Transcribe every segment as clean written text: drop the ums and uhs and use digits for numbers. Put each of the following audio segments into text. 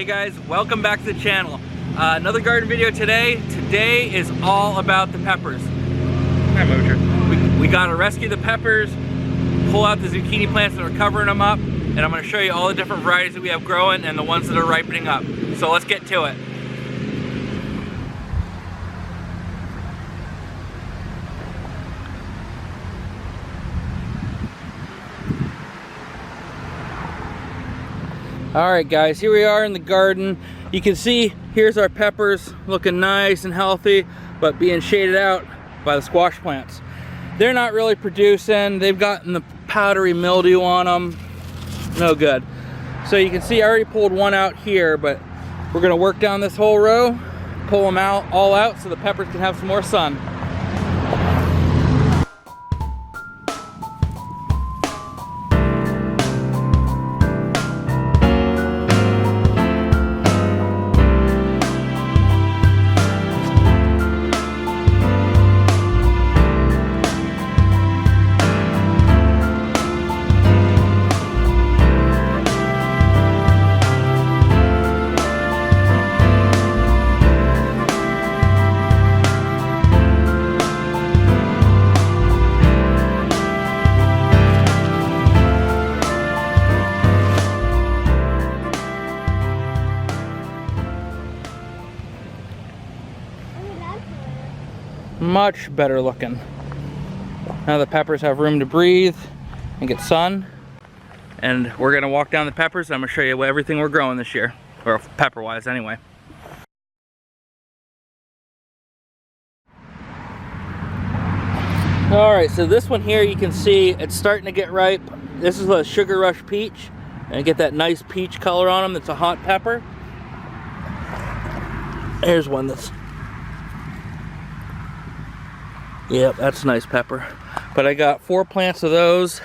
Hey guys, welcome back to the channel. Another garden video today. Today is all about the peppers. We gotta rescue the peppers, pull out the zucchini plants that are covering them up, and I'm gonna show you all the different varieties that we have growing and the ones that are ripening up. So let's get to it. Alright guys, here we are in the garden. You can see here's our peppers looking nice and healthy, but being shaded out by the squash plants. They're not really producing. They've gotten the powdery mildew on them. No good. So you can see I already pulled one out here, but we're gonna work down this whole row, pull them out, all out, so the peppers can have some more sun. Much better looking. Now the peppers have room to breathe and get sun. And we're gonna walk down the peppers. I'm gonna show you everything we're growing this year, or pepper wise anyway. Alright, so this one here you can see it's starting to get ripe. This is a Sugar Rush peach, and you get that nice peach color on them. That's a hot pepper. Here's one that's, yep, that's a nice pepper. But I got 4 plants of those.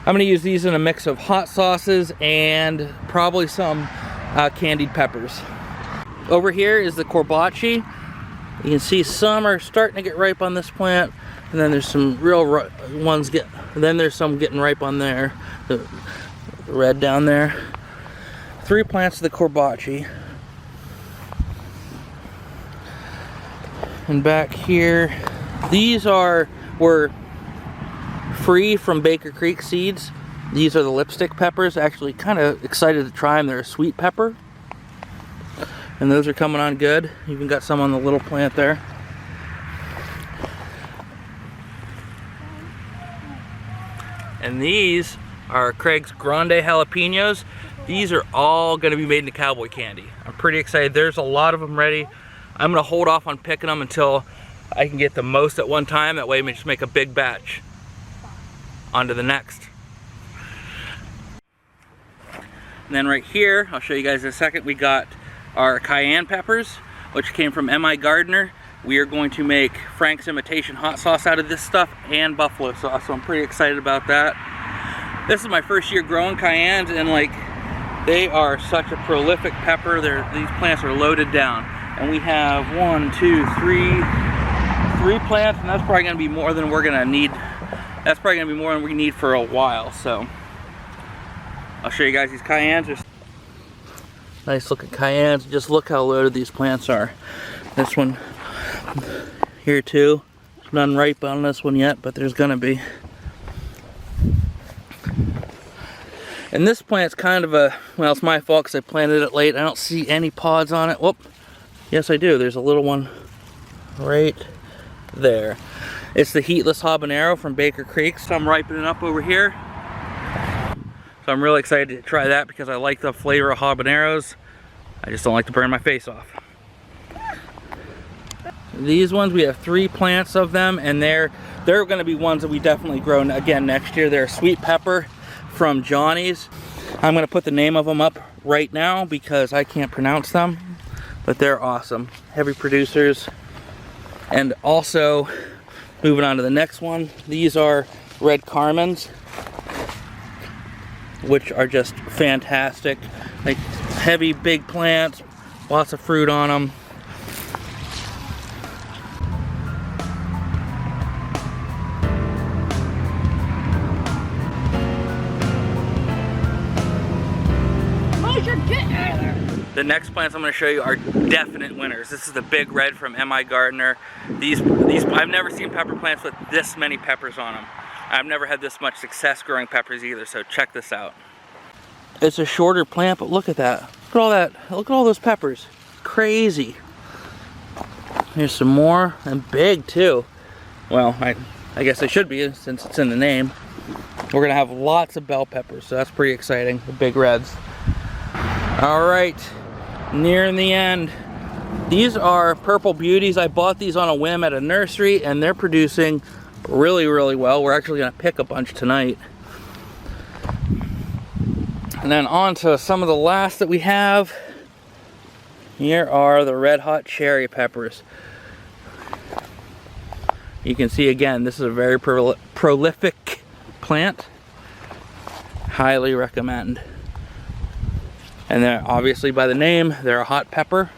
I'm gonna use these in a mix of hot sauces and probably some candied peppers. Over here is the courgette. You can see some are starting to get ripe on this plant, and then there's some real ones then there's some getting ripe on there. The red down there. 3 plants of the courgette. And back here, these were free from Baker Creek seeds. These are the lipstick peppers. Actually kind of excited to try them. They're a sweet pepper. And those are coming on good. Even got some on the little plant there. And these are Craig's Grande jalapenos. These are all going to be made into cowboy candy. I'm pretty excited. There's a lot of them ready. I'm gonna hold off on picking them until I can get the most at one time. That way we just make a big batch. On to the next. And then right here, I'll show you guys in a second, we got our cayenne peppers, which came from M.I. Gardner. We are going to make Frank's Imitation hot sauce out of this stuff and buffalo sauce, so I'm pretty excited about that. This is my first year growing cayennes, and like, they are such a prolific pepper. These plants are loaded down. And we have 3 plants, and that's probably gonna be more than we're gonna need. That's probably gonna be more than we need for a while. So I'll show you guys these cayennes. Nice looking cayennes. Just look how loaded these plants are. This one here too. None ripe on this one yet, but there's gonna be. And this plant's kind of a, well, it's my fault because I planted it late. I don't see any pods on it. Whoop. Yes, I do. There's a little one right there. It's the heatless habanero from Baker Creek. So I'm ripening up over here. So I'm really excited to try that because I like the flavor of habaneros. I just don't like to burn my face off. These ones, we have 3 plants of them, and they're going to be ones that we definitely grow again next year. They're sweet pepper from Johnny's. I'm going to put the name of them up right now because I can't pronounce them. But they're awesome, heavy producers. And also, moving on to the next one, these are red Carmens, which are just fantastic. Like heavy, big plants, lots of fruit on them. Where's your The next plants I'm going to show you are definite winners. This is the Big Red from M.I. Gardner. These I've never seen pepper plants with this many peppers on them. I've never had this much success growing peppers either, so check this out. It's a shorter plant, but look at that. Look at all that. Look at all those peppers. Crazy. Here's some more, and big too. Well, I guess they should be since it's in the name. We're gonna have lots of bell peppers, so that's pretty exciting, the Big Reds. All right, nearing the end. These are Purple Beauties. I bought these on a whim at a nursery, and they're producing really, really well. We're actually gonna pick a bunch tonight. And then on to some of the last that we have. Here are the Red Hot Cherry Peppers. You can see again, this is a very prolific plant. Highly recommend. And they're obviously by the name, they're a hot pepper.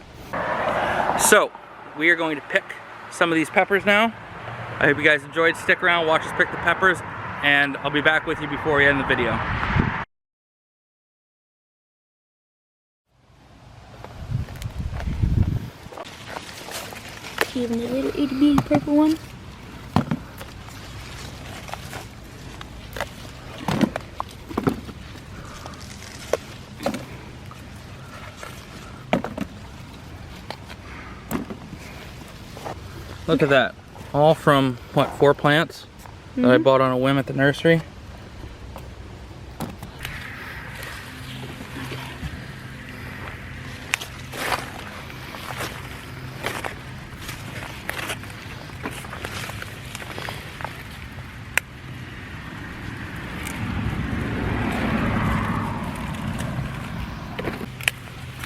So we are going to pick some of these peppers now. I hope you guys enjoyed. Stick around, watch us pick the peppers, and I'll be back with you before we end the video. Even the little itty bitty purple one. Look at that. All from, what, 4 plants that I bought on a whim at the nursery.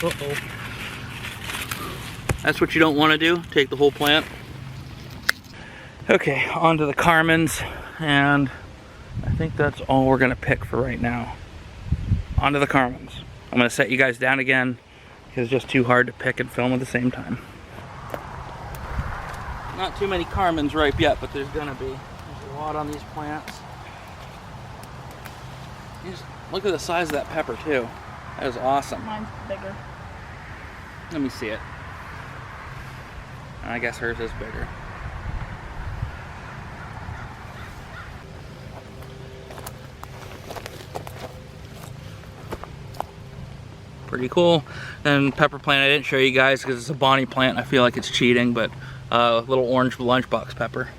Uh-oh. That's what you don't want to do, take the whole plant. Okay, on to the Carmens, and I think that's all we're gonna pick for right now. On to the Carmens. I'm gonna set you guys down again, because it's just too hard to pick and film at the same time. Not too many Carmens ripe yet, but there's gonna be. There's a lot on these plants. Just look at the size of that pepper too. That is awesome. Mine's bigger. Let me see it. I guess hers is bigger. Pretty cool. And pepper plant I didn't show you guys because it's a Bonnie plant. I feel like it's cheating, but little orange lunchbox pepper.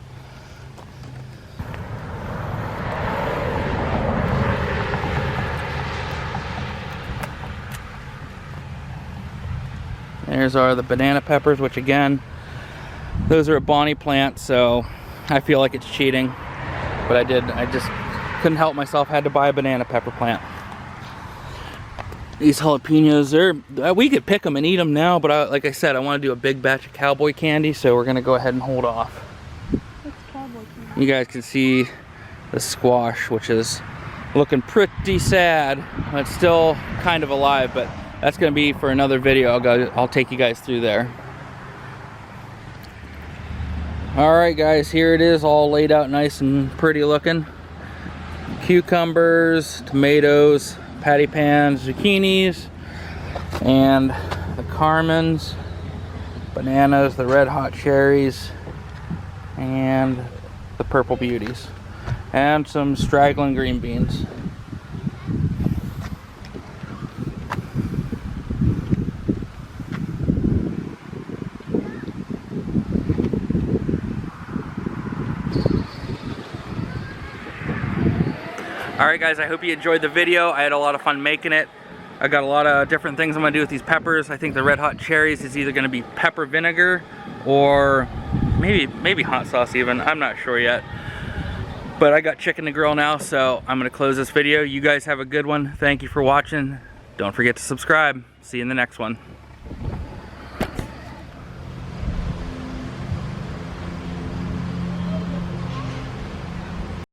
There's the banana peppers, which again, those are a Bonnie plant, so I feel like it's cheating. But I just couldn't help myself, had to buy a banana pepper plant. These jalapenos, we could pick them and eat them now, but like I said, I want to do a big batch of cowboy candy, so we're gonna go ahead and hold off. What's cowboy candy? You guys can see the squash, which is looking pretty sad. It's still kind of alive, but that's gonna be for another video. I'll take you guys through there. All right, guys, here it is, all laid out nice and pretty looking. Cucumbers, tomatoes, patty pans, zucchinis, and the Carmens, bananas, the Red Hot Cherries, and the Purple Beauties, and some straggling green beans. Alright guys, I hope you enjoyed the video. I had a lot of fun making it. I got a lot of different things I'm going to do with these peppers. I think the Red Hot Cherries is either going to be pepper vinegar or maybe hot sauce even. I'm not sure yet. But I got chicken to grill now, so I'm going to close this video. You guys have a good one. Thank you for watching. Don't forget to subscribe. See you in the next one.